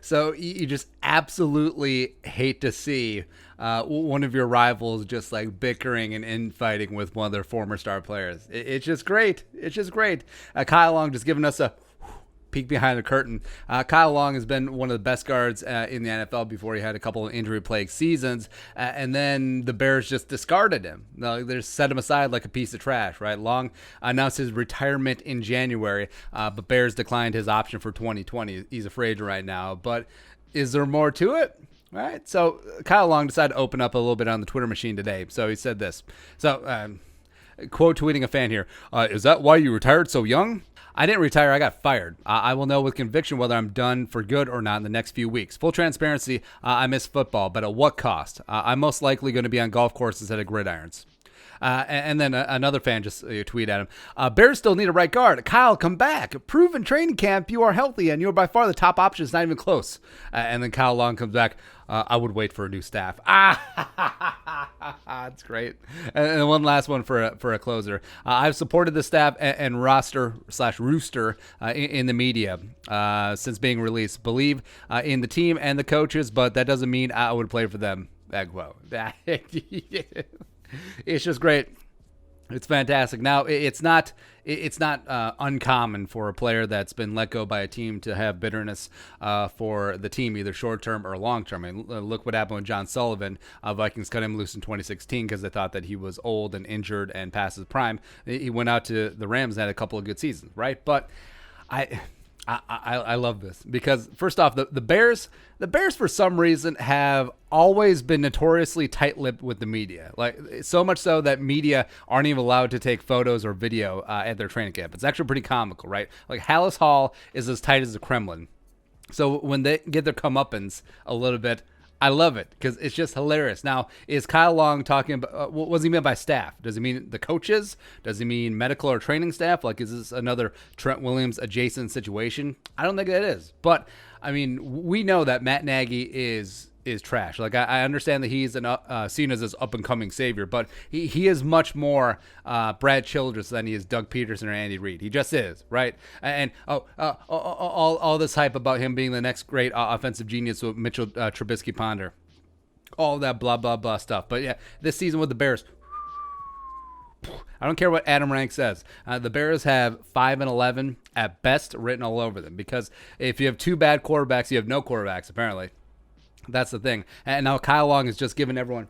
So you just absolutely hate to see one of your rivals just like bickering and infighting with one of their former star players. It's just great. It's just great. Kyle Long just giving us a peek behind the curtain. Kyle Long has been one of the best guards in the NFL before he had a couple of injury-plagued seasons, and then the Bears just discarded him. They just set him aside like a piece of trash, right? Long announced his retirement in January, but Bears declined his option for 2020. He's a free agent right now, but is there more to it? All right, so Kyle Long decided to open up a little bit on the Twitter machine today. So he said this. Quote tweeting a fan here. Is that why you retired so young? I didn't retire. I got fired. I will know with conviction whether I'm done for good or not in the next few weeks. Full transparency, I miss football, but at what cost? I'm most likely going to be on golf courses instead of gridirons. And then another fan just tweeted at him, Bears still need a right guard. Kyle, come back. Prove in training camp you are healthy and you are by far the top option. It's not even close. And then Kyle Long comes back. I would wait for a new staff. That's great. And one last one for a closer. I've supported the staff and roster/rooster in the media since being released. Believe in the team and the coaches, but that doesn't mean I would play for them. That quote. It's just great. It's fantastic. Now, it's not uncommon for a player that's been let go by a team to have bitterness for the team, either short term or long term. I mean, look what happened with John Sullivan. Vikings cut him loose in 2016 because they thought that he was old and injured and past his prime. He went out to the Rams and had a couple of good seasons, right? But I love this because first off, the Bears for some reason have always been notoriously tight-lipped with the media. Like so much so that media aren't even allowed to take photos or video at their training camp. It's actually pretty comical, right? Like Hallis Hall is as tight as the Kremlin. So when they get their comeuppance a little bit, I love it because it's just hilarious. Now, is Kyle Long talking about, what does he mean by staff? Does he mean the coaches? Does he mean medical or training staff? Like, is this another Trent Williams adjacent situation? I don't think that is. But, I mean, we know that Matt Nagy is trash. Like, I understand that he's seen as this up-and-coming savior, but he is much more Brad Childress than he is Doug Peterson or Andy Reid. He just is, right? And all this hype about him being the next great offensive genius with Mitchell Trubisky Ponder. All that blah, blah, blah stuff. But, yeah, this season with the Bears, I don't care what Adam Rank says. The Bears have 5-11 at best written all over them because if you have two bad quarterbacks, you have no quarterbacks, apparently. That's the thing. And now Kyle Long is just giving everyone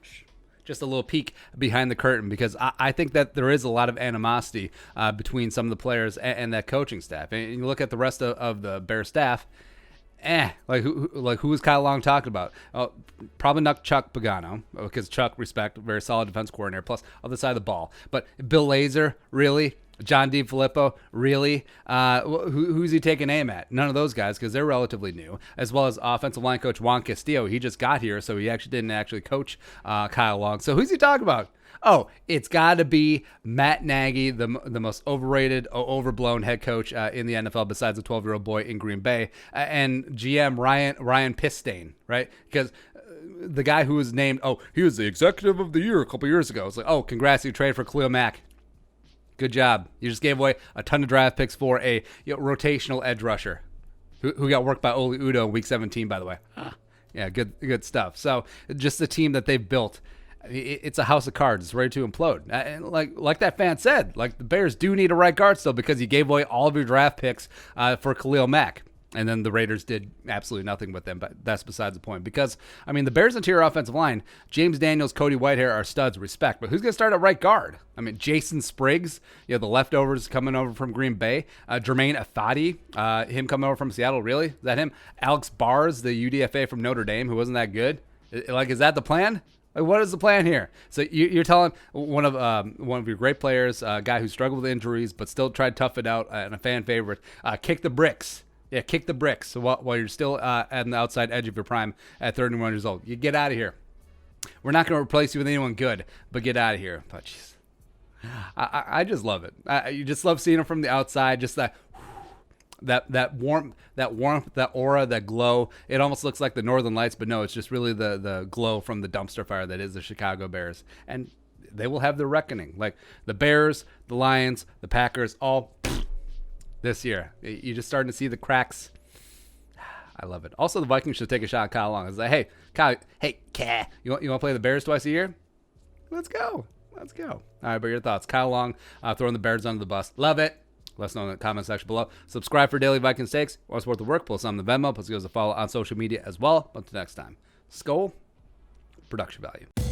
just a little peek behind the curtain because I think that there is a lot of animosity between some of the players and that coaching staff. And you look at the rest of the Bear staff, who is Kyle Long talking about? Probably not Chuck Pagano because Chuck, respect, very solid defense coordinator, plus other side of the ball. But Bill Lazor, really? John DeFilippo, really? Who's he taking aim at? None of those guys because they're relatively new, as well as offensive line coach Juan Castillo. He just got here, so he actually didn't coach Kyle Long. So who's he talking about? Oh, it's got to be Matt Nagy, the most overrated, overblown head coach in the NFL besides the 12-year-old boy in Green Bay, and GM Ryan Pistain, right? Because the guy who was named, he was the executive of the year a couple years ago. It's like, congrats, you traded for Khalil Mack. Good job. You just gave away a ton of draft picks for a rotational edge rusher who got worked by Oli Udoh in Week 17, by the way. Yeah, good stuff. So just the team that they've built, it's a house of cards. It's ready to implode. And like that fan said, like the Bears do need a right guard still because you gave away all of your draft picks for Khalil Mack. And then the Raiders did absolutely nothing with them, but that's besides the point. Because, I mean, the Bears' interior offensive line, James Daniels, Cody Whitehair are studs, respect. But who's going to start at right guard? I mean, Jason Spriggs, the leftovers coming over from Green Bay. Jermaine Afadi, him coming over from Seattle, really? Is that him? Alex Bars, the UDFA from Notre Dame, who wasn't that good? Is that the plan? What is the plan here? So you're telling one of your great players, a guy who struggled with injuries but still tried to tough it out, and a fan favorite, kick the bricks. Yeah, kick the bricks while you're still at the outside edge of your prime at 31 years old. You get out of here. We're not going to replace you with anyone good, but get out of here. But jeez, I just love it. You just love seeing them from the outside. Just that warmth, that aura, that glow. It almost looks like the Northern Lights, but no, it's just really the glow from the dumpster fire that is the Chicago Bears. And they will have their reckoning. Like the Bears, the Lions, the Packers, all this year. You're just starting to see the cracks I love it. Also, the Vikings should take a shot at Kyle Long. It's like, hey, Kyle, you want to play the Bears twice a year? Let's go. All right, but your thoughts. Kyle Long throwing the Bears under the bus. Love it. Let us know in the comment section below. Subscribe for daily Vikings takes. Want to support the work? Plus on the Venmo. Plus give us a follow on social media as well. Until next time. Skol. Production value.